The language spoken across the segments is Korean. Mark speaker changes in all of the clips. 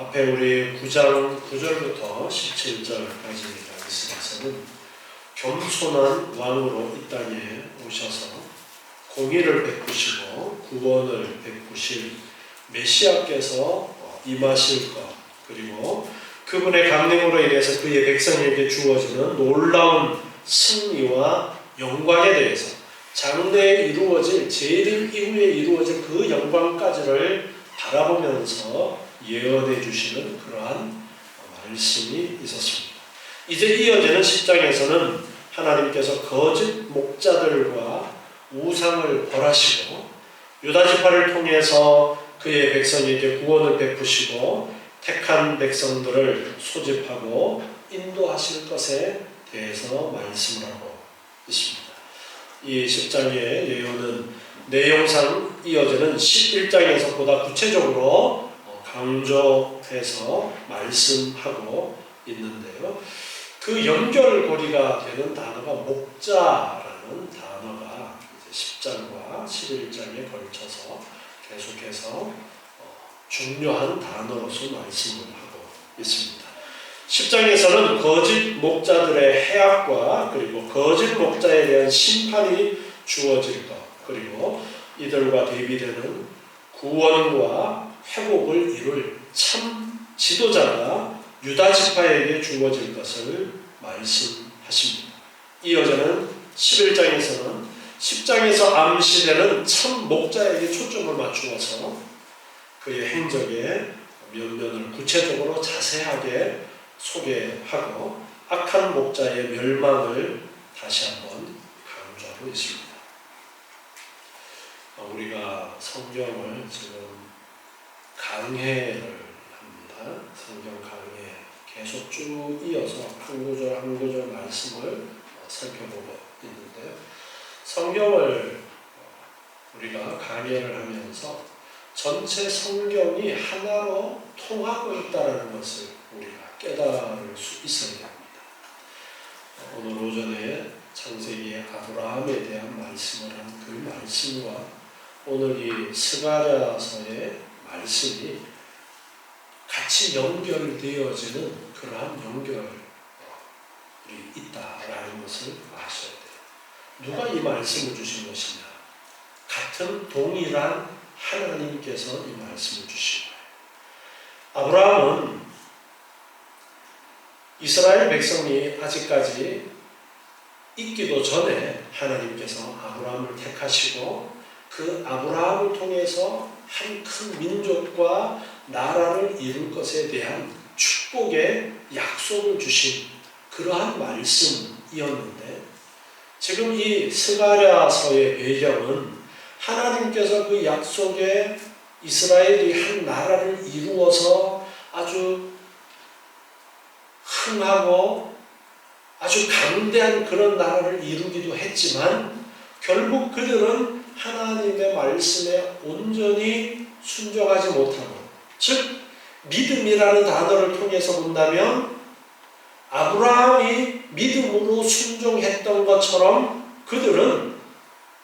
Speaker 1: 앞에 우리 9장 9절부터 17절까지 말씀에서는 겸손한 왕으로 이 땅에 오셔서 공의를 베푸시고 구원을 베푸실 메시아께서 임하실 것, 그리고 그분의 강림으로 인해서 그의 백성에게 주어지는 놀라운 승리와 영광에 대해서 장래에 이루어질 재림 이후에 이루어질 그 영광까지를 바라보면서 예언해 주시는 그러한 말씀이 있었습니다. 이제 이어지는 10장에서는 하나님께서 거짓 목자들과 우상을 벌하시고 유다지파를 통해서 그의 백성에게 구원을 베푸시고 택한 백성들을 소집하고 인도하실 것에 대해서 말씀을 하고 있습니다. 이 10장의 예언은 내용상 이어지는 11장에서 보다 구체적으로 강조해서 말씀하고 있는데요. 그 연결고리가 되는 단어가 목자라는 단어가 10장과 11장에 걸쳐서 계속해서 중요한 단어로서 말씀을 하고 있습니다. 10장에서는 거짓 목자들의 해악과 그리고 거짓 목자에 대한 심판이 주어질 것, 그리고 이들과 대비되는 구원과 회복을 이룰 참 지도자가 유다지파에게 주어질 것을 말씀하십니다. 이어지는 11장에서는 10장에서 암시되는 참 목자에게 초점을 맞추어서 그의 행적의 면면을 구체적으로 자세하게 소개하고 악한 목자의 멸망을 다시 한번 강조하고 있습니다. 우리가 성경을 지금 강해를 합니다. 성경 강해 계속 쭉 이어서 한 구절 한 구절 말씀을 살펴보고 있는데요. 성경을 우리가 강해를 하면서 전체 성경이 하나로 통하고 있다는 것을 우리가 깨달을 수 있어야 합니다. 오늘 오전에 창세기의 아브라함에 대한 말씀을 한 그 말씀과 오늘 이 스가랴서의 말씀이 같이 연결되어지는 그러한 연결이 있다라는 것을 아셔야 돼요. 누가 이 말씀을 주신 것이냐? 같은 동일한 하나님께서 이 말씀을 주신 거예요. 아브라함은 이스라엘 백성이 아직까지 있기도 전에 하나님께서 아브라함을 택하시고 그 아브라함을 통해서 한 큰 민족과 나라를 이룰 것에 대한 축복의 약속을 주신 그러한 말씀이었는데, 지금 이 스가랴서의 배경은 하나님께서 그 약속에 이스라엘이 한 나라를 이루어서 아주 흥하고 아주 강대한 그런 나라를 이루기도 했지만 결국 그들은 하나님의 말씀에 온전히 순종하지 못하고, 즉 믿음이라는 단어를 통해서 본다면 아브라함이 믿음으로 순종했던 것처럼 그들은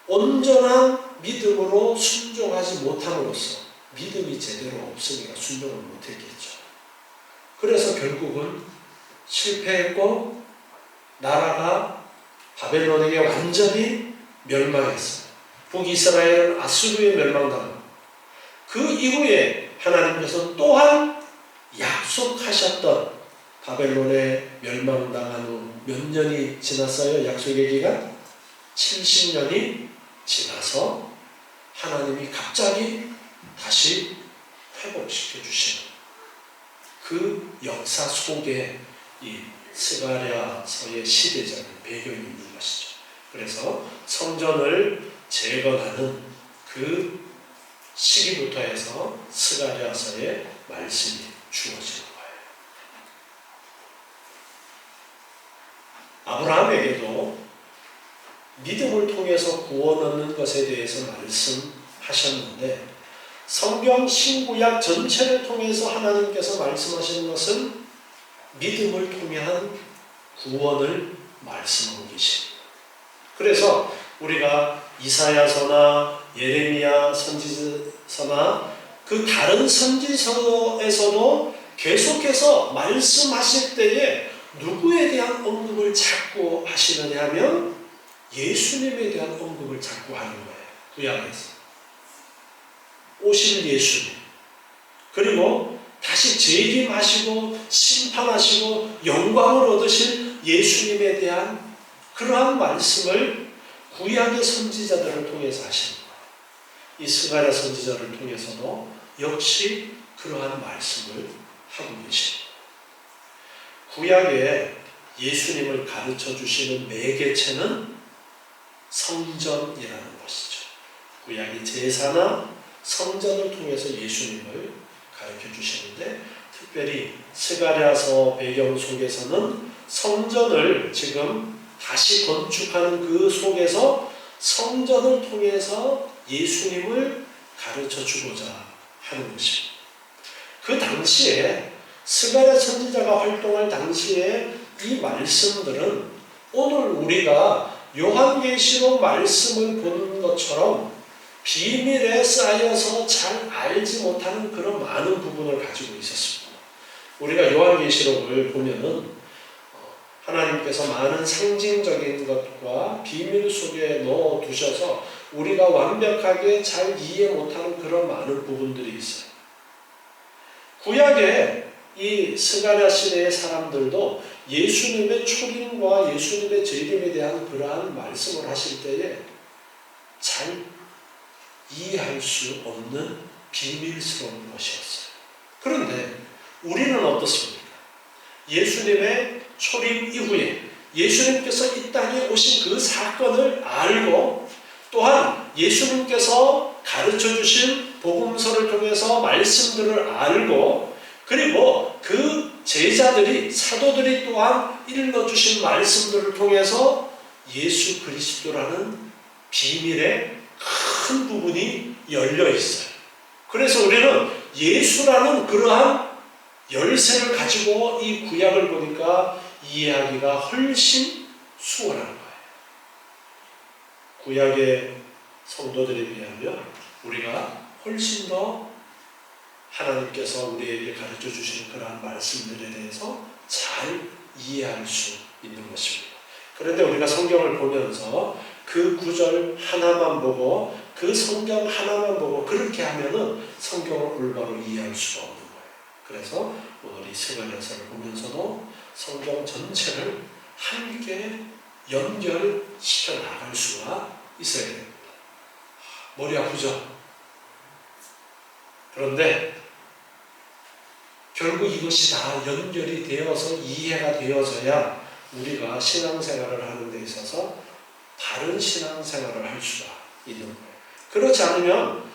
Speaker 1: 온전한 믿음으로 순종하지 못함으로써 믿음이 제대로 없으니까 순종을 못했겠죠. 그래서 결국은 실패했고 나라가 바벨론에게 완전히 멸망했어요. 북이스라엘은 아수르에 멸망당하고, 그 이후에 하나님께서 또한 약속하셨던 바벨론에 멸망당한 후 몇 년이 지났어요? 약속의 기간? 70년이 지나서 하나님이 갑자기 다시 회복시켜 주시는 그 역사 속에 이 스가랴서의 시대적인 배경이 있는 것이죠. 그래서 성전을 재건하는 그 시기부터 해서 스가랴서의 말씀이 주어지는 거예요. 아브라함에게도 믿음을 통해서 구원 얻는 것에 대해서 말씀하셨는데, 성경 신구약 전체를 통해서 하나님께서 말씀하시는 것은 믿음을 통한 구원을 말씀하고 계십니다. 그래서 우리가 이사야서나 예레미야 선지서나 그 다른 선지서에서도 계속해서 말씀하실 때에 누구에 대한 언급을 자꾸 하시느냐 하면 예수님에 대한 언급을 자꾸 하는 거예요. 구약에서. 오실 예수님. 그리고 다시 재림하시고 심판하시고 영광을 얻으실 예수님에 대한 그러한 말씀을 구약의 선지자들을 통해서 하시는 거예요. 이 스가랴 선지자를 통해서도 역시 그러한 말씀을 하고 계십니다. 구약에 예수님을 가르쳐 주시는 매개체는 성전이라는 것이죠. 구약이 제사나 성전을 통해서 예수님을 가르쳐 주시는데, 특별히 스가랴서 배경 속에서는 성전을 지금 다시 건축하는 그 속에서 성전을 통해서 예수님을 가르쳐 주고자 하는 것입니다. 그 당시에 스가랴 선지자가 활동할 당시에 이 말씀들은 오늘 우리가 요한계시록 말씀을 보는 것처럼 비밀에 쌓여서 잘 알지 못하는 그런 많은 부분을 가지고 있었습니다. 우리가 요한계시록을 보면은 하나님께서 많은 상징적인 것과 비밀 속에 넣어두셔서 우리가 완벽하게 잘 이해 못하는 그런 많은 부분들이 있어요. 구약에 이 스가랴 시대의 사람들도 예수님의 초림과 예수님의 재림에 대한 그러한 말씀을 하실 때에 잘 이해할 수 없는 비밀스러운 것이었어요. 그런데 우리는 어떻습니까? 예수님의 초림 이후에 예수님께서 이 땅에 오신 그 사건을 알고, 또한 예수님께서 가르쳐 주신 복음서를 통해서 말씀들을 알고, 그리고 그 제자들이, 사도들이 또한 읽어주신 말씀들을 통해서 예수 그리스도라는 비밀의 큰 부분이 열려 있어요. 그래서 우리는 예수라는 그러한 열쇠를 가지고 이 구약을 보니까 이해하기가 훨씬 수월한 거예요. 구약의 성도들에 비하면 우리가 훨씬 더 하나님께서 우리에게 가르쳐 주시는 그러한 말씀들에 대해서 잘 이해할 수 있는 것입니다. 그런데 우리가 성경을 보면서 그 구절 하나만 보고, 그 성경 하나만 보고 그렇게 하면은 성경을 올바로 이해할 수가 없는 거예요. 그래서 오늘 이 스가랴서를 보면서도 성경 전체를 함께 연결시켜 나갈 수가 있어야 됩니다. 머리 아프죠? 그런데 결국 이것이 다 연결이 되어서 이해가 되어져야 우리가 신앙생활을 하는 데 있어서 바른 신앙생활을 할 수가 있는 거예요. 그렇지 않으면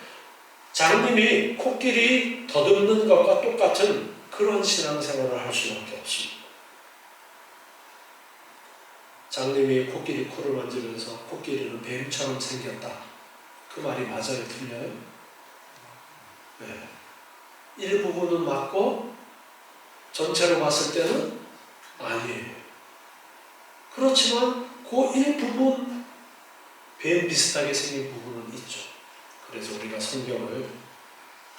Speaker 1: 장님이 코끼리 더듬는 것과 똑같은 그런 신앙생활을 할 수밖에 없습니다. 장님이 코끼리 코를 만지면서 코끼리는 뱀처럼 생겼다. 그 말이 맞아요? 틀려요? 네. 일부분은 맞고 전체로 봤을 때는 아니에요. 그렇지만 그 일부분 뱀 비슷하게 생긴 부분은 있죠. 그래서 우리가 성경을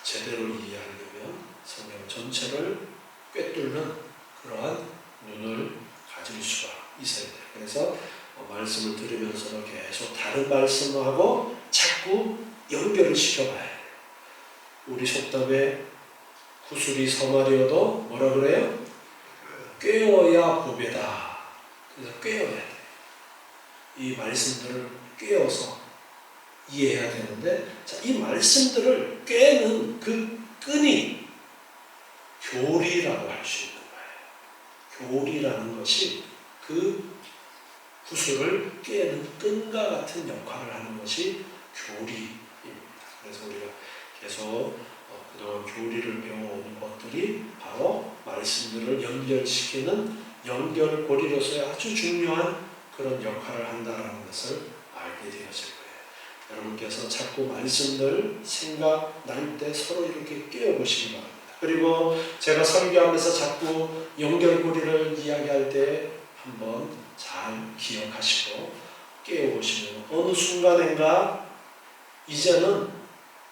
Speaker 1: 제대로 이해하려면 성경 전체를 꿰뚫는 그러한 눈을 가질 수가 있어야 돼요. 그래서 말씀을 들으면서도 계속 다른 말씀하고 자꾸 연결을 시켜봐야 돼요. 우리 속담에 구슬이 서말이어도 뭐라 그래요? 꿰어야 보배다. 그래서 꿰어야 돼요. 이 말씀들을 꿰어서 이해해야 되는데, 자, 이 말씀들을 꿰는 그 끈이 교리라고 할 수 있는 거예요. 교리라는 것이 그 구슬을 꿰는 끈과 같은 역할을 하는 것이 교리입니다. 그래서 우리가 계속 그동안 교리를 배워온 것들이 바로 말씀들을 연결시키는 연결고리로서의 아주 중요한 그런 역할을 한다는 것을 알게 되었을 거예요. 여러분께서 자꾸 말씀들 생각날 때 서로 이렇게 깨워보시기 바랍니다. 그리고 제가 설교하면서 자꾸 연결고리를 이야기할 때 한번 잘 기억하시고 깨워보시면 어느 순간인가 이제는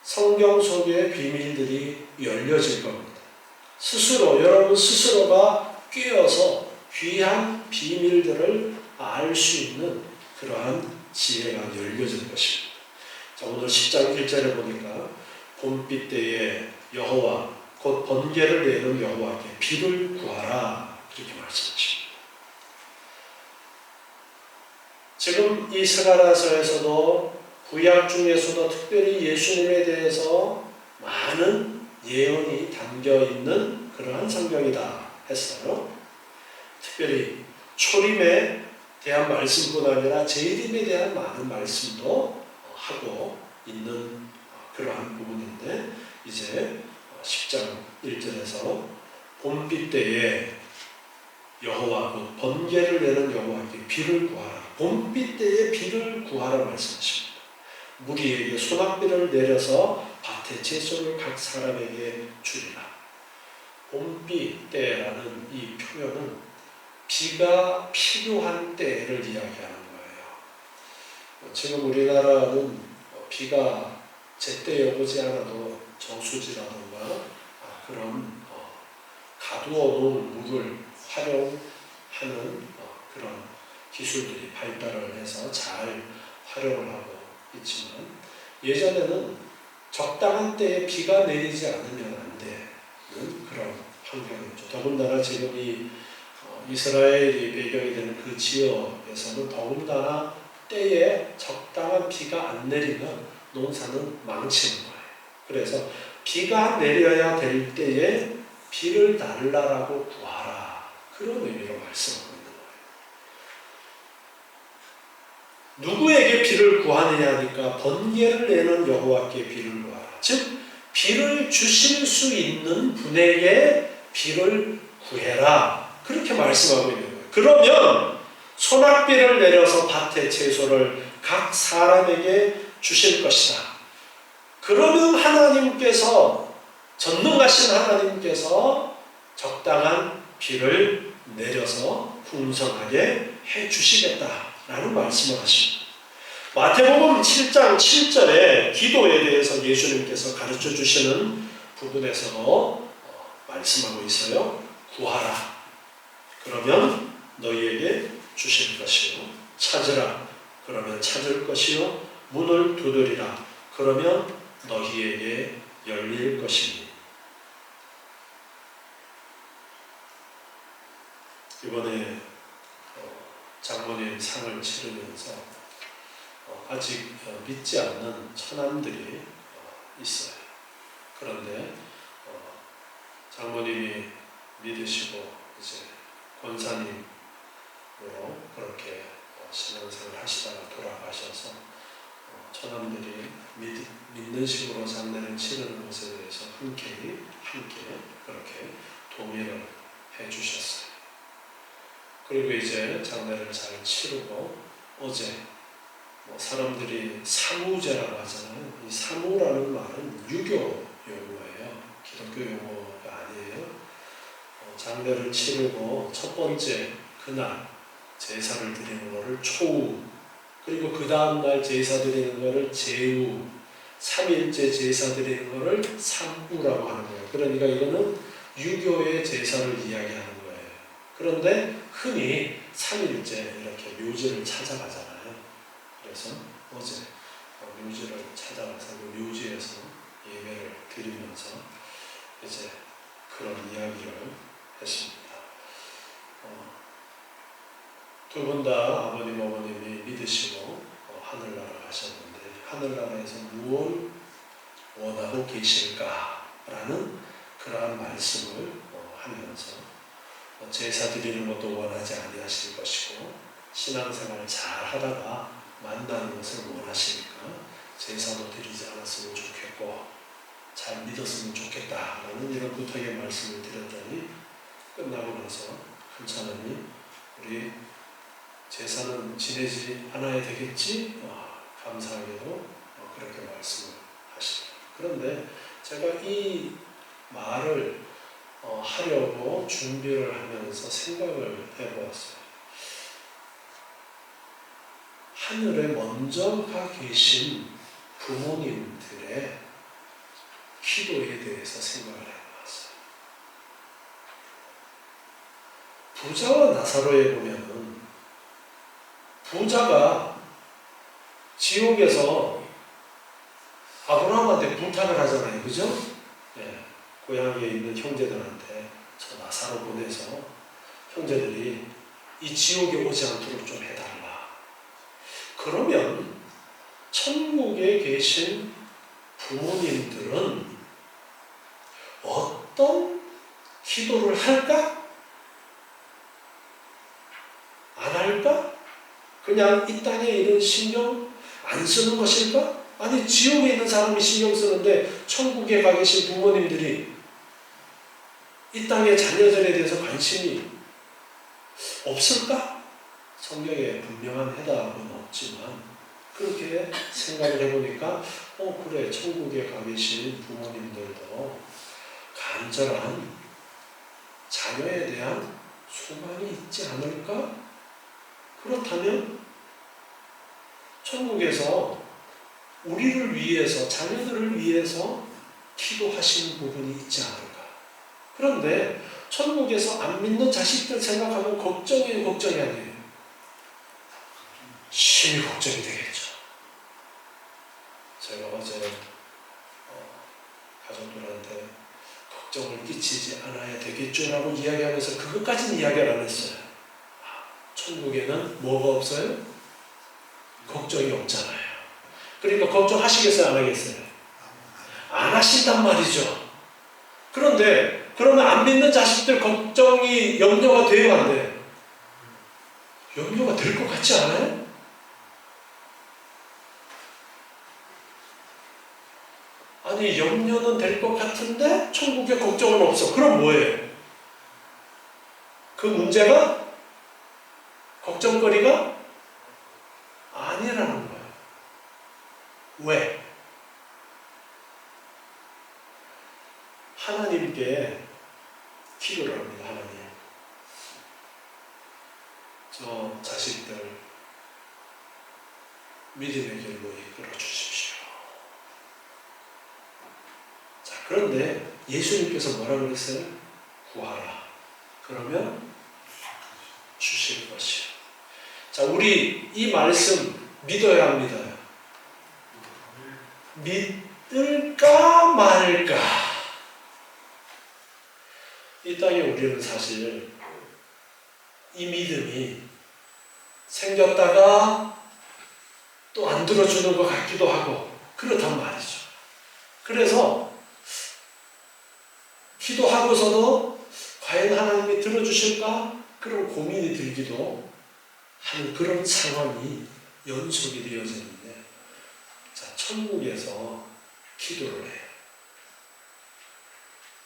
Speaker 1: 성경 속의 비밀들이 열려질 겁니다. 여러분 스스로가 꿰어서 귀한 비밀들을 알 수 있는 그러한 지혜가 열려질 것입니다. 자, 오늘 10장 1절에 보니까 봄비 때에 여호와 곧 번개를 내는 여호와께 비를 구하라 그렇게 말씀하십니다. 지금 이 스가랴서에서도 구약 중에서도 특별히 예수님에 대해서 많은 예언이 담겨 있는 그러한 성경이다 했어요. 특별히 초림에 대한 말씀뿐 아니라 재림에 대한 많은 말씀도 하고 있는 그러한 부분인데, 이제 10장 1절에서 봄비 때에 여호와 곧 번개를 내는 여호와께 비를 구하라. 봄비 때에 비를 구하라 말씀하십니다. 무리에게 소낙비를 내려서 밭에 채소를 각 사람에게 주리라. 봄비 때라는 이 표현은 비가 필요한 때를 이야기하는 거예요. 지금 우리나라는 비가 제때에 오지 않아도 저수지라든가 그런 가두어 놓은 물을 활용하는 그런 기술들이 발달을 해서 잘 활용을 하고 있지만, 예전에는 적당한 때에 비가 내리지 않으면 안 되는 그런 환경이었죠. 더군다나 지금 이 이스라엘이 배경이 되는 그 지역에서는 더군다나 때에 적당한 비가 안 내리면 농사는 망치는 거예요. 그래서 비가 내려야 될 때에 비를 달라라고 구하라, 그런 의미로 말씀하고 있는 거예요. 누구에게 비를 구하느냐 하니까 번개를 내는 여호와께 비를 구하라. 즉 비를 주실 수 있는 분에게 비를 구해라, 그렇게 말씀하고 있는 거예요. 그러면 소낙비를 내려서 밭의 채소를 각 사람에게 주실 것이다. 그러면 하나님께서, 전능하신 하나님께서 적당한 비를 내려서 풍성하게 해 주시겠다라는 말씀을 하십니다. 마태복음 7장 7절에 기도에 대해서 예수님께서 가르쳐 주시는 부분에서 말씀하고 있어요. 구하라. 그러면 너희에게 주실 것이요. 찾으라. 그러면 찾을 것이요. 문을 두드리라. 그러면 너희에게 열릴 것이니. 이번에 장모님 상을 치르면서 아직 믿지 않는 처남들이 있어요. 그런데 장모님이 믿으시고 이제 권사님으로 그렇게 신앙생활 하시다가 돌아가셔서 처남들이 믿는 식으로 장례를 치르는 것에 대해서 함께 그렇게 동의를 해주셨어요. 그리고 이제 장례를 잘 치르고 어제 사람들이 사무제라고 하잖아요. 이 사무라는 말은 유교 용어예요. 기독교 용어가 아니에요. 장례를 치르고 첫 번째 그날 제사를 드리는 것을 초우, 그리고 그 다음날 제사 드리는 것을 제우, 3일째 제사 드리는 것을 삼우라고 하는 거예요. 그러니까 이거는 유교의 제사를 이야기하는 거예요. 그런데 흔히 3일째 이렇게 묘지를 찾아가잖아요. 그래서 어제 묘지를 찾아가서 그 묘지에서 예배를 드리면서 이제 그런 이야기를 했습니다. 두 분 다 아버님, 어머님이 믿으시고 하늘나라 가셨는데, 하늘나라에서 무엇을 원하고 계실까라는 그러한 말씀을 하면서 제사 드리는 것도 원하지 아니하실 것이고, 신앙생활 잘 하다가 만나는 것을 원하시니까 제사도 드리지 않았으면 좋겠고 잘 믿었으면 좋겠다라는 이런 부탁의 말씀을 드렸더니, 끝나고 나서 한 사람이 우리 제사는 지내지 않아야 되겠지? 감사하게도 그렇게 말씀을 하시더라고요. 그런데 제가 이 말을 하려고 준비를 하면서 생각을 해보았어요. 하늘에 먼저 가 계신 부모님들의 기도에 대해서 생각을 해보았어요. 부자와 나사로에 보면은 부자가 지옥에서 아브라함한테 부탁을 하잖아요. 그죠? 네. 고향에 있는 형제들한테 저 나사로 보내서 형제들이 이 지옥에 오지 않도록 좀 해달라. 그러면 천국에 계신 부모님들은 어떤 기도를 할까? 안 할까? 그냥 이 땅에 이런 신경 안 쓰는 것일까? 아니 지옥에 있는 사람이 신경 쓰는데 천국에 가 계신 부모님들이 이 땅의 자녀들에 대해서 관심이 없을까? 성경에 분명한 해답은 없지만 그렇게 생각을 해보니까 그래 천국에 가 계신 부모님들도 간절한 자녀에 대한 소망이 있지 않을까? 그렇다면 천국에서 우리를 위해서 자녀들을 위해서 기도하시는 부분이 있지 않을까? 그런데 천국에서 안 믿는 자식들 생각하면 걱정이 아니에요. 심히 걱정이 되겠죠. 제가 어제 가족들한테 걱정을 끼치지 않아야 되겠죠라고 이야기하면서 그것까지는 이야기를 안 했어요. 천국에는 뭐가 없어요? 걱정이 없잖아요. 그러니까 걱정하시겠어요? 안 하겠어요? 안 하신단 말이죠. 그런데 그러면 안 믿는 자식들 걱정이 염려가 돼요? 안 돼요? 염려가 될 것 같지 않아요? 아니 염려는 될 것 같은데 천국에 걱정은 없어. 그럼 뭐예요? 그 문제가 걱정거리가 아니라는 거예요. 왜? 하나님께 기도를 합니다. 하나님, 저 자식들 믿음의 길로 이끌어 주십시오. 자, 그런데 예수님께서 뭐라고 그랬어요? 구하라. 그러면 주실 것이요. 자, 우리 이 말씀 믿어야 합니다. 믿을까 말까? 이 땅에 우리는 사실 이 믿음이 생겼다가 또 안 들어주는 것 같기도 하고 그렇단 말이죠. 그래서 기도하고서도 과연 하나님이 들어주실까? 그런 고민이 들기도 하는 그런 상황이 연속이 되어지는데, 자, 천국에서 기도를 해요.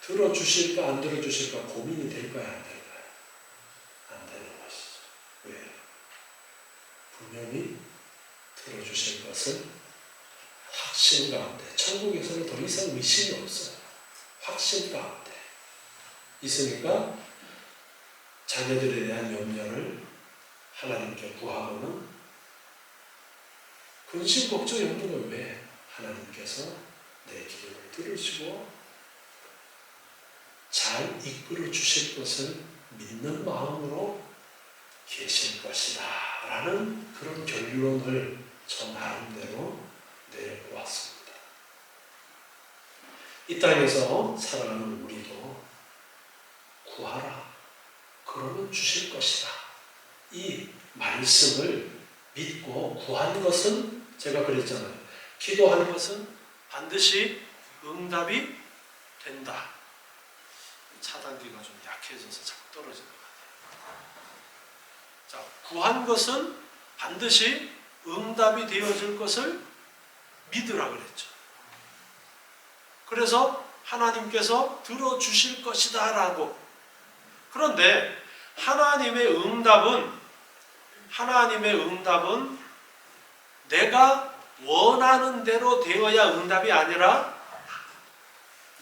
Speaker 1: 들어주실까 안 들어주실까 고민이 될까요? 안 될까요? 안 되는 것이죠. 왜요? 분명히 들어주실 것을 확신 가운데, 천국에서는 더 이상 의심이 없어요. 확신 가운데 있으니까 자녀들에 대한 염려를 하나님께 구하고는 근심 걱정 염려는 왜 하나님께서 내 기도를 들으시고 잘 이끌어 주실 것을 믿는 마음으로 계실 것이다 라는 그런 결론을 저 나름대로 내려보았습니다. 이 땅에서 살아가는 우리도 구하라. 그러면 주실 것이다. 이 말씀을 믿고 구한 것은 제가 그랬잖아요. 기도하는 것은 반드시 응답이 된다. 차단기가 좀 약해져서 자꾸 떨어지는 것 같아요. 자, 구한 것은 반드시 응답이 되어질 것을 믿으라 그랬죠. 그래서 하나님께서 들어주실 것이다 라고. 그런데 하나님의 응답은 내가 원하는 대로 되어야 응답이 아니라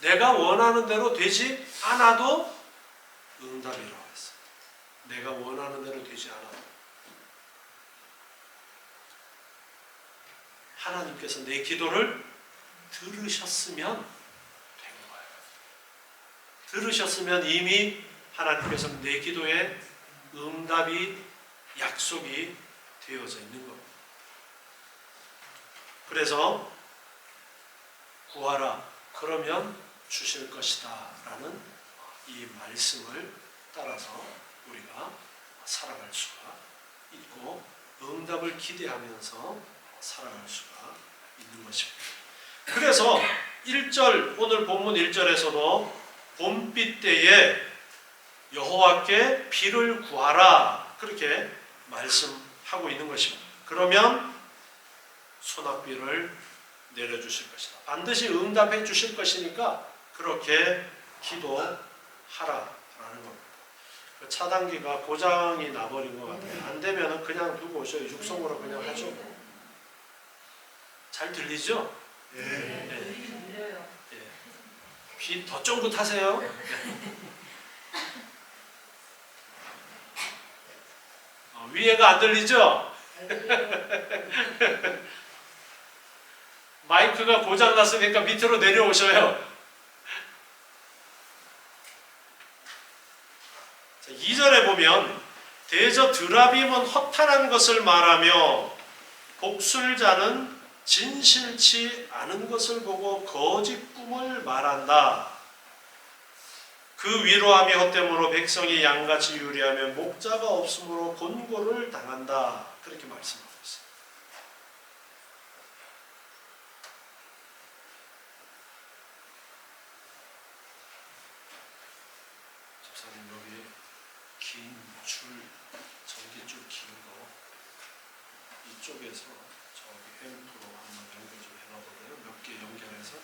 Speaker 1: 내가 원하는 대로 되지 않아도 응답이라고 했어요. 내가 원하는 대로 되지 않아도. 하나님께서 내 기도를 들으셨으면 된 거예요. 들으셨으면 이미 하나님께서 내 기도에 응답이 약속이 되어져 있는 겁니다. 그래서 구하라 그러면 주실 것이다 라는 이 말씀을 따라서 우리가 살아갈 수가 있고 응답을 기대하면서 살아갈 수가 있는 것입니다. 그래서 1절 오늘 본문 1절에서도 봄비 때에 여호와께 비를 구하라 그렇게 말씀하고 있는 것입니다. 그러면 소낙비를 내려주실 것이다. 반드시 응답해 주실 것이니까 그렇게 기도하라라는 겁니다. 그 차단기가 고장이 나버린 것 같아요. 안 되면 그냥 두고 오셔요. 육성으로 그냥 하죠. 잘 들리죠? 네. 귀 더 쫑긋하세요. 위에가 안 들리죠? 마이크가 고장 났으니까 밑으로 내려오셔요. 자, 2절에 보면 대저 드라빔은 허탄한 것을 말하며 복술자는 진실치 않은 것을 보고 거짓 꿈을 말한다. 그 위로함이 헛됨으로 백성이 양같이 유리하며 목자가 없으므로 곤고를 당한다. 그렇게 말씀하고 있어요. 집사님 여기 긴 줄, 전기줄 긴 거 이쪽에서 저기 앰프로 한번 연결 좀 해놔볼래요? 몇 개 연결해서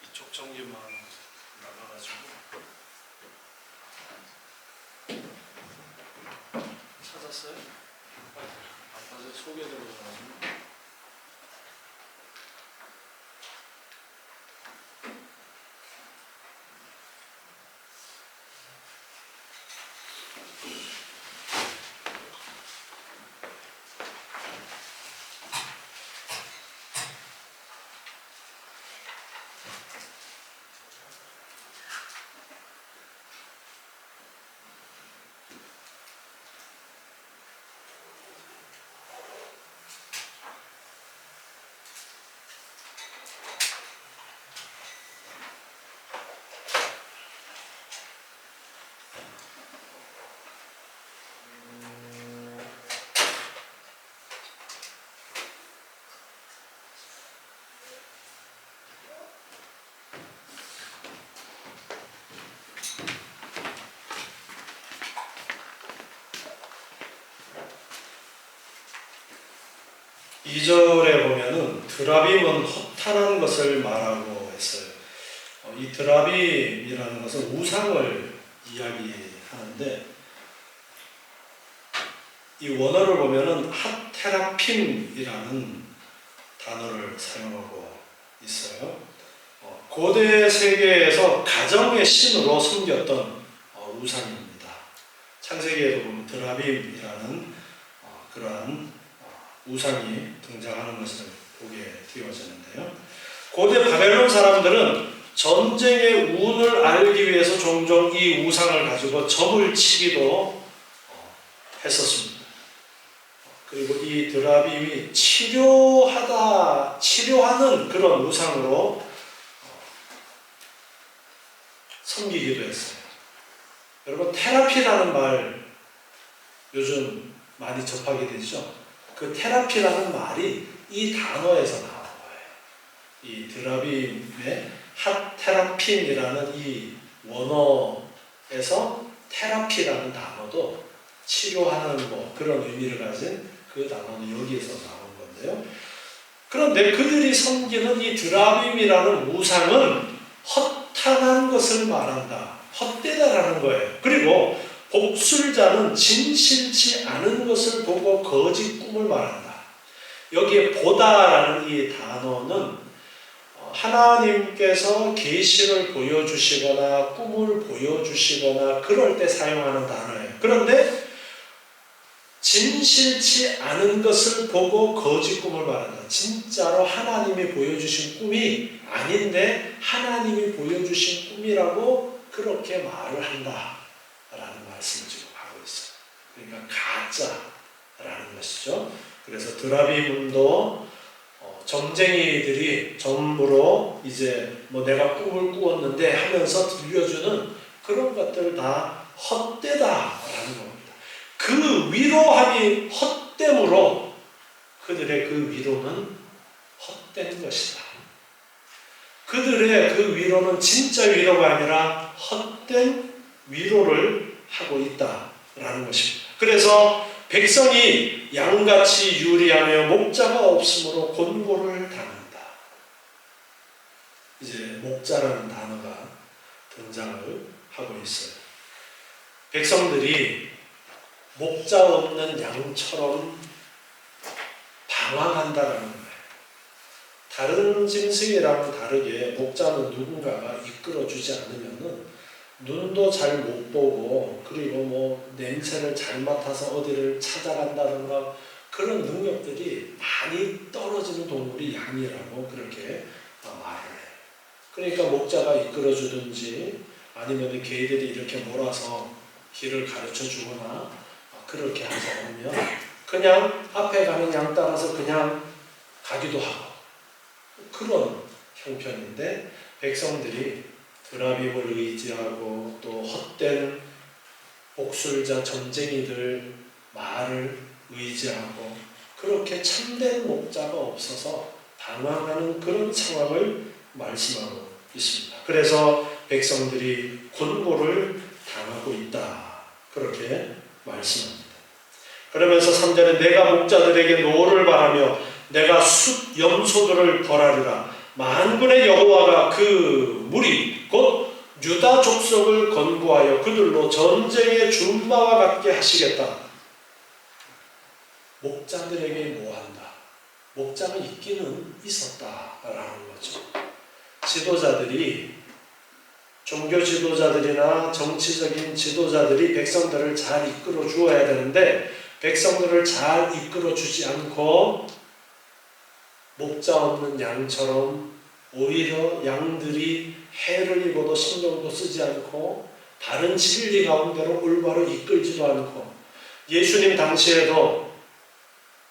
Speaker 1: 이쪽 전기만 나가가지고 찾았어요? 아까 소개 들어가가지고 이 절에 보면은 드라빔은 허탄한 것을 말하고 했어요. 이 드라빔이라는 것은 우상을 이야기하는데 이 원어를 보면은 핫테라핌이라는 단어를 사용하고 있어요. 고대 세계에서 가정의 신으로 섬겼던 우상입니다. 창세기에도 보면 드라빔이라는 그러한 우상이 등장하는 것을 보게 되어지는데요. 고대 바벨론 사람들은 전쟁의 운을 알기 위해서 종종 이 우상을 가지고 점을 치기도 했었습니다. 그리고 이 드라빔이 치료하는 그런 우상으로 섬기기도 했어요. 여러분, 테라피라는 말 요즘 많이 접하게 되죠. 그 테라피라는 말이 이 단어에서 나온 거예요. 이 드라빔의 핫테라핀이라는 이 원어에서 테라피라는 단어도 치료하는 그런 의미를 가진 그 단어는 여기에서 나온 건데요. 그런데 그들이 섬기는 이 드라빔이라는 우상은 허탄한 것을 말한다. 헛되다라는 거예요. 그리고 복술자는 진실치 않은 것을 보고 거짓 꿈을 말한다. 여기에 보다라는 이 단어는 하나님께서 계시를 보여주시거나 꿈을 보여주시거나 그럴 때 사용하는 단어예요. 그런데 진실치 않은 것을 보고 거짓 꿈을 말한다. 진짜로 하나님이 보여주신 꿈이 아닌데 하나님이 보여주신 꿈이라고 그렇게 말을 한다 라는 말씀을 지금 하고 있어요. 그러니까 가짜라는 것이죠. 그래서 드라빔도 점쟁이들이 점으로 이제 내가 꿈을 꾸었는데 하면서 들려주는 그런 것들 다 헛되다라는 겁니다. 그 위로함이 헛됨으로 그들의 그 위로는 헛된 것이다. 그들의 그 위로는 진짜 위로가 아니라 헛된 위로를 하고 있다라는 것입니다. 그래서 백성이 양같이 유리하며 목자가 없으므로 곤고를 당한다. 이제 목자라는 단어가 등장을 하고 있어요. 백성들이 목자 없는 양처럼 방황한다라는 거예요. 다른 짐승이랑은 다르게 목자는 누군가가 이끌어주지 않으면은 눈도 잘 못 보고 그리고 냄새를 잘 맡아서 어디를 찾아간다든가 그런 능력들이 많이 떨어지는 동물이 양이라고 그렇게 말을 해요. 그러니까 목자가 이끌어주든지 아니면 개들이 이렇게 몰아서 길을 가르쳐 주거나 그렇게 하지 않으면 그냥 앞에 가는 양 따라서 그냥 가기도 하고 그런 형편인데 백성들이 드라빔을 의지하고 또 헛된 복술자 점쟁이들 말을 의지하고 그렇게 참된 목자가 없어서 방황하는 그런 상황을 말씀하고 있습니다. 그래서 백성들이 곤고를 당하고 있다. 그렇게 말씀합니다. 그러면서 3절에 내가 목자들에게 노를 바라며 내가 숫 염소들을 벌하리라. 만군의 여호와가 그 무리 곧 유다 족속을 건고하여 그들로 전쟁의 준바와 같게 하시겠다. 목자들에게 뭐한다? 목자는 있기는 있었다라는 거죠. 지도자들이 종교 지도자들이나 정치적인 지도자들이 백성들을 잘 이끌어 주어야 되는데 백성들을 잘 이끌어 주지 않고 목자 없는 양처럼 오히려 양들이 해를 입어도 신경도 쓰지 않고 다른 진리 가운데로 올바로 이끌지도 않고 예수님 당시에도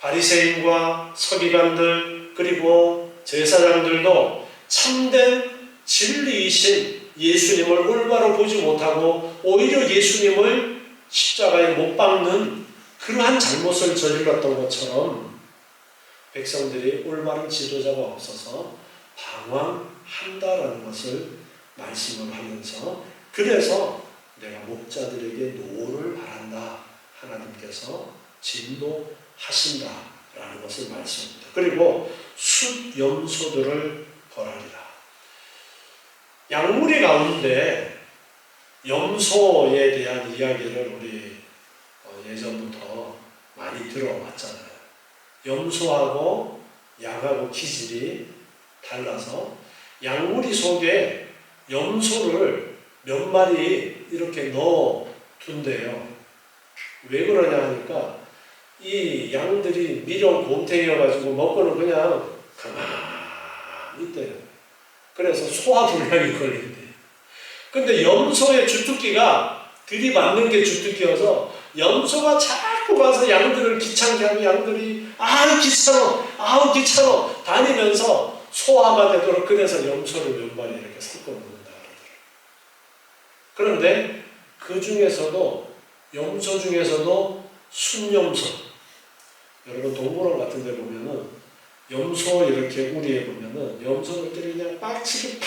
Speaker 1: 바리새인과 서기관들 그리고 제사장들도 참된 진리이신 예수님을 올바로 보지 못하고 오히려 예수님을 십자가에 못 박는 그러한 잘못을 저질렀던 것처럼 백성들이 올바른 지도자가 없어서 방황한다라는 것을 말씀을 하면서 그래서 내가 목자들에게 노를 바란다. 하나님께서 진노하신다라는 것을 말씀합니다. 그리고 숫 염소들을 벌하리라. 양무리 가운데 염소에 대한 이야기를 우리 예전부터 많이 들어왔잖아요. 염소하고 양하고 기질이 달라서 양무리 속에 염소를 몇 마리 이렇게 넣어 둔대요. 왜 그러냐 하니까 이 양들이 미련 곰탱이여가지고 먹고는 그냥 가만히 있대요. 그래서 소화불량이 걸린대. 근데 염소의 주특기가 들이받는 게 주특기여서 염소가 자꾸 가서 양들을 귀찮게 하면 양들이 아우 귀찮어 다니면서 소화가 되도록 그래서 염소를 몇 마리 이렇게 섞어 놓는다 그러더라고요. 그런데 그 중에서도 염소 중에서도 순염소, 여러분 동물원 같은 데 보면은 염소 이렇게 우리에 보면은 염소들끼리 그냥 빡치기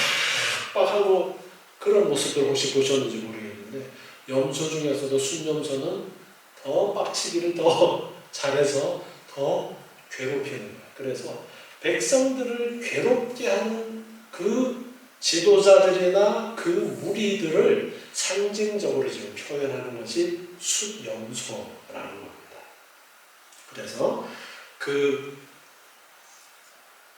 Speaker 1: 팍팍 하고 그런 모습들 혹시 보셨는지 모르겠는데 염소 중에서도 순염소는 더 빡치기를 더 잘해서 더 괴롭히는 거예요. 그래서 백성들을 괴롭게 하는 그 지도자들이나 그 무리들을 상징적으로 지금 표현하는 것이 숫염소라는 겁니다. 그래서 그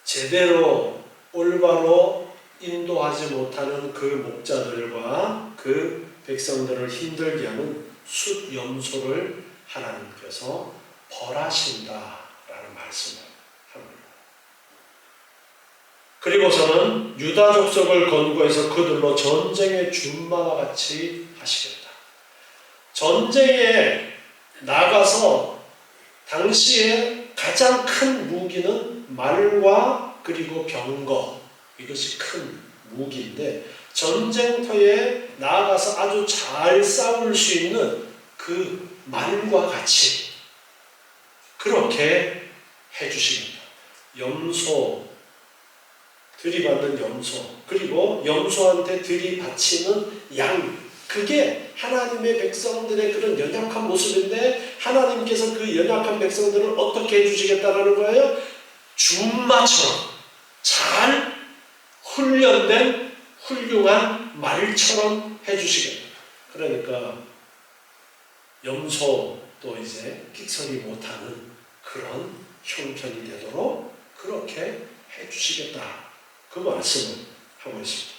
Speaker 1: 제대로 올바로 인도하지 못하는 그 목자들과 그 백성들을 힘들게 하는 숫염소를 하나님께서 벌하신다라는 말씀을 합니다. 그리고서는 유다 족속을 건고해서 그들로 전쟁의 준마와 같이 하시겠다. 전쟁에 나가서 당시에 가장 큰 무기는 말과 그리고 병거, 이것이 큰 무기인데 전쟁터에 나아가서 아주 잘 싸울 수 있는 그 말과 같이 그렇게 해주십니다. 염소, 들이받는 염소, 그리고 염소한테 들이받치는 양, 그게 하나님의 백성들의 그런 연약한 모습인데 하나님께서 그 연약한 백성들을 어떻게 해주시겠다는 거예요? 준마처럼 잘 훈련된 훌륭한 말처럼 해주시겠다. 그러니까 염소도 이제 끽소리 못하는 그런 형편이 되도록 그렇게 해주시겠다. 그 말씀을 하고 있습니다.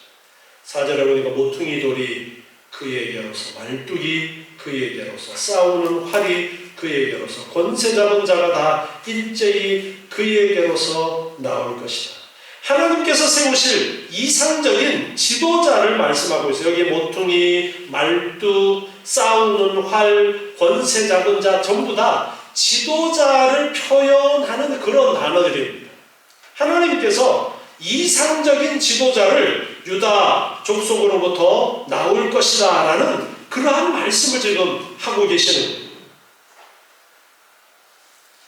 Speaker 1: 4절에 보니까 모퉁이 돌이 그에게로서, 말뚝이 그에게로서, 싸우는 활이 그에게로서, 권세 잡은 자가 다 일제히 그에게로서 나올 것이다. 하나님께서 세우실 이상적인 지도자를 말씀하고 있어요. 여기 모퉁이, 말뚝, 싸우는 활, 권세 잡은 자 전부 다 지도자를 표현하는 그런 단어들입니다. 하나님께서 이상적인 지도자를 유다 족속으로부터 나올 것이다 라는 그러한 말씀을 지금 하고 계시는 거예요.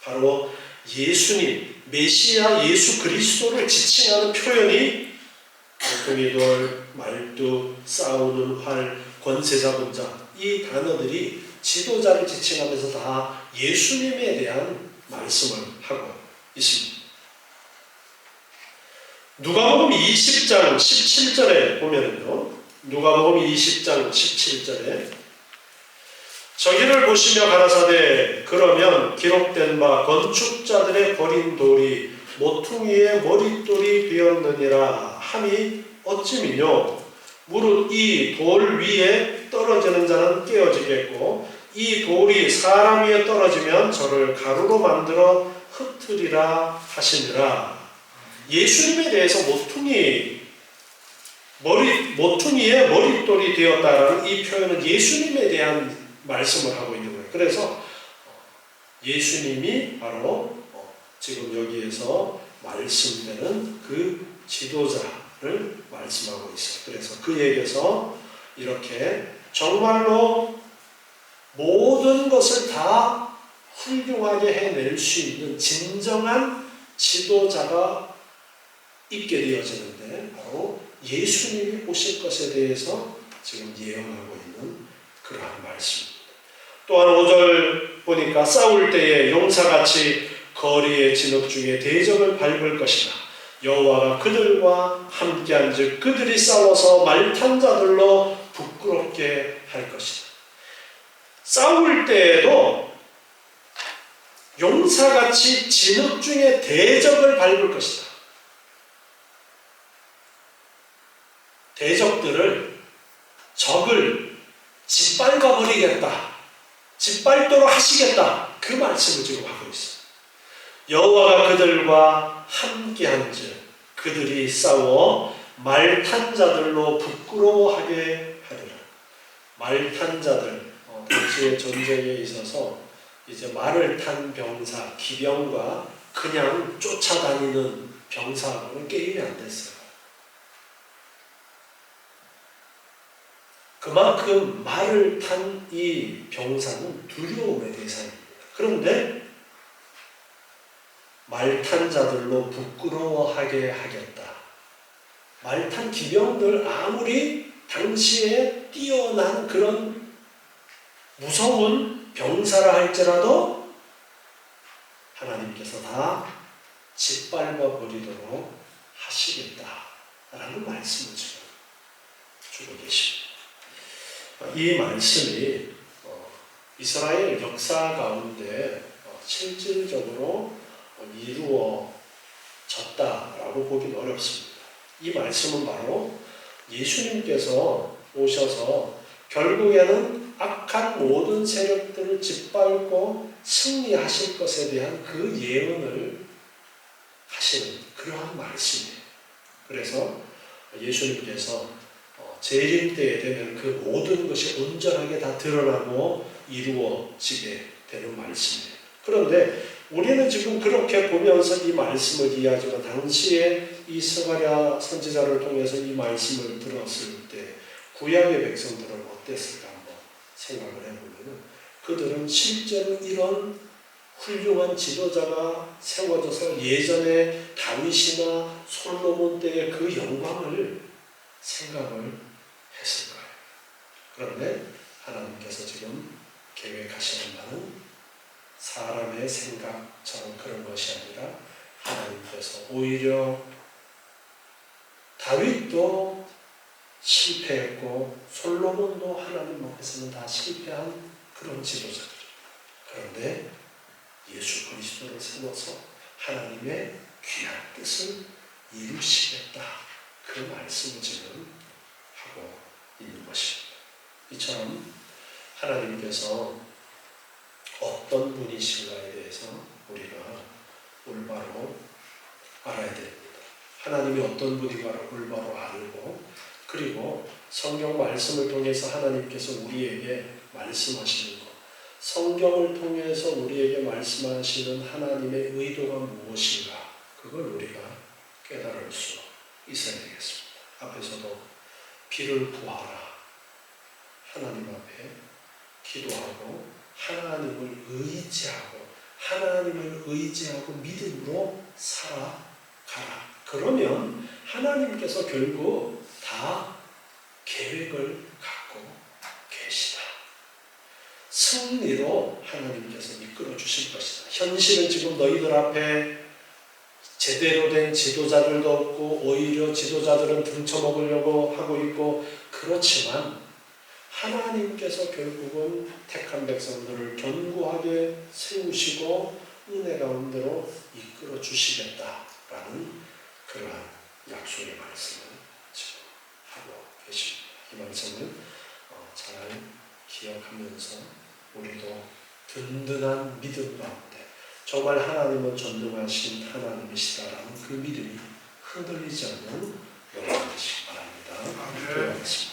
Speaker 1: 바로 예수님, 메시아 예수 그리스도를 지칭하는 표현이 모퉁이돌, 말뚝, 싸우는 활, 권세 잡은 자, 이 단어들이 지도자를 지칭하면서 다 예수님에 대한 말씀을 하고 있습니다. 누가복음 20장 17절에 보면은요, 누가복음 20장 17절에 저기를 보시며 가라사대 그러면 기록된 바 건축자들의 버린 돌이 모퉁이의 머릿돌이 되었느니라 함이 어찌미뇨. 무릇 이 돌 위에 떨어지는 자는 깨어지겠고 이 돌이 사람 위에 떨어지면 저를 가루로 만들어 흩으리라 하시니라. 예수님에 대해서 모퉁이의 머릿돌이 되었다라는 이 표현은 예수님에 대한 말씀을 하고 있는 거예요. 그래서 예수님이 바로 지금 여기에서 말씀되는 그 지도자를 말씀하고 있어요. 그래서 그에게서 이렇게 정말로 모든 것을 다 훌륭하게 해낼 수 있는 진정한 지도자가 있게 되어지는데 바로 예수님이 오실 것에 대해서 지금 예언하고 있는 그러한 말씀입니다. 또한 5절 보니까 싸울 때에 용사같이 거리의 진흙 중에 대적을 밟을 것이다. 여호와가 그들과 함께한즉 그들이 싸워서 말탄 자들로 부끄럽게 할 것이다. 싸울 때에도 용사같이 진흙 중에 대적을 밟을 것이다. 대적들을, 적을 짓밟아 버리겠다. 짓밟도록 하시겠다. 그 말씀을 지금 하고 있어요. 여호와가 그들과 함께한즉 그들이 싸워 말탄 자들로 부끄러워하게 하리라. 말탄 자들, 당시의 전쟁에 있어서 이제 말을 탄 병사, 기병과 그냥 쫓아다니는 병사하고는 게임이 안 됐어요. 그만큼 말을 탄 이 병사는 두려움의 대상입니다. 그런데 말탄 자들로 부끄러워하게 하겠다. 말탄 기병들 아무리 당시에 뛰어난 그런 무서운 병사라 할지라도 하나님께서 다 짓밟아 버리도록 하시겠다라는 말씀을 지금 주고 계십니다. 이 말씀이 이스라엘 역사 가운데 실질적으로 이루어졌다라고 보기는 어렵습니다. 이 말씀은 바로 예수님께서 오셔서 결국에는 악한 모든 세력들을 짓밟고 승리하실 것에 대한 그 예언을 하시는 그러한 말씀이에요. 그래서 예수님께서 재림 때에 되면 그 모든 것이 온전하게 다 드러나고 이루어지게 되는 말씀이에요. 그런데 우리는 지금 그렇게 보면서 이 말씀을 이해하지만 당시에 이 스가랴 선지자를 통해서 이 말씀을 들었을 때 구약의 백성들은 어땠을까 한번 생각을 해보면 그들은 실제로 이런 훌륭한 지도자가 세워져서 예전에 다윗이나 솔로몬 때의 그 영광을 생각을 했을 거예요. 그런데 하나님께서 지금 계획하시는 바는 사람의 생각처럼 그런 것이 아니라 하나님께서 오히려 다윗도 실패했고 솔로몬도 하나님 앞에서는 다 실패한 그런 지도자들. 그런데 예수 그리스도를 세워서 하나님의 귀한 뜻을 이루시겠다. 그 말씀을 지금 하고 있는 것입니다. 이처럼 하나님께서 어떤 분이신가에 대해서 우리가 올바로 알아야 됩니다. 하나님이 어떤 분인가 올바로 알고 그리고 성경 말씀을 통해서 하나님께서 우리에게 말씀하시는 것, 성경을 통해서 우리에게 말씀하시는 하나님의 의도가 무엇인가 그걸 우리가 깨달을 수 있어야 되겠습니다. 앞에서도 비를 구하라. 하나님 앞에 기도하고 하나님을 의지하고 믿음으로 살아가라. 그러면 하나님께서 결국 다 계획을 갖고 계시다. 승리로 하나님께서 이끌어 주실 것이다. 현실은 지금 너희들 앞에 제대로 된 지도자들도 없고 오히려 지도자들은 등쳐먹으려고 하고 있고 그렇지만 하나님께서 결국은 택한 백성들을 견고하게 세우시고 은혜 가운데로 이끌어 주시겠다라는 그러한 약속의 말씀을 지금 하고 계십니다. 이 말씀을 잘 기억하면서 우리도 든든한 믿음 가운데 정말 하나님은 전능하신 하나님이시다라는 그 믿음이 흔들리지 않는 여러분 되시기 바랍니다. 기도하겠습니다.